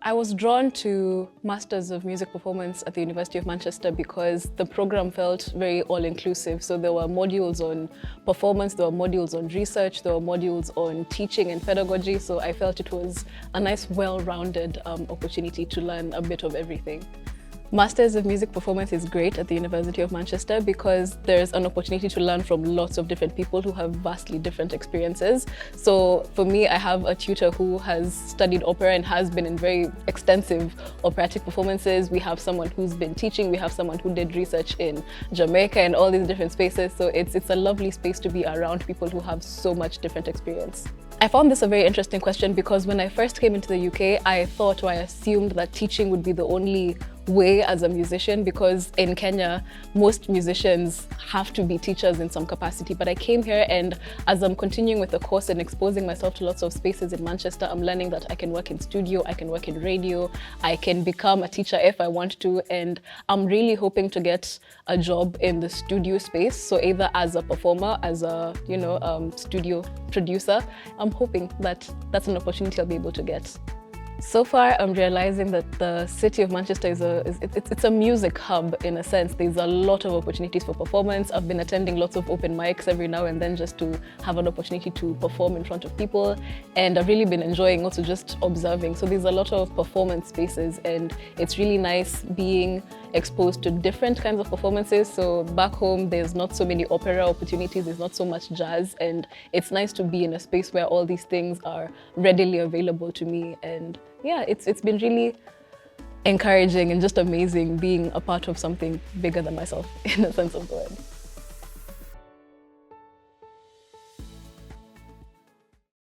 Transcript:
I was drawn to Masters of Music Performance at the University of Manchester because the program felt very all-inclusive. So there were modules on performance, there were modules on research, there were modules on teaching and pedagogy. So I felt it was a nice, well-rounded opportunity to learn a bit of everything. Masters of Music Performance is great at the University of Manchester because there's an opportunity to learn from lots of different people who have vastly different experiences. So for me, I have a tutor who has studied opera and has been in very extensive operatic performances. We have someone who's been teaching, we have someone who did research in Jamaica and all these different spaces. So it's a lovely space to be around people who have so much different experience. I found this a very interesting question because when I first came into the UK, I thought or I assumed that teaching would be the only way as a musician, because in Kenya, most musicians have to be teachers in some capacity. But I came here, and as I'm continuing with the course and exposing myself to lots of spaces in Manchester, I'm learning that I can work in studio, I can work in radio, I can become a teacher if I want to, and I'm really hoping to get a job in the studio space. So either as a performer, as a studio producer, I'm hoping that that's an opportunity I'll be able to get. So far, I'm realizing that the city of Manchester is a music hub in a sense. There's a lot of opportunities for performance. I've been attending lots of open mics every now and then just to have an opportunity to perform in front of people. And I've really been enjoying also just observing. So there's a lot of performance spaces, and it's really nice being exposed to different kinds of performances. So back home, there's not so many opera opportunities, there's not so much jazz, and it's nice to be in a space where all these things are readily available to me. And yeah, it's been really encouraging and just amazing being a part of something bigger than myself in a sense of the word.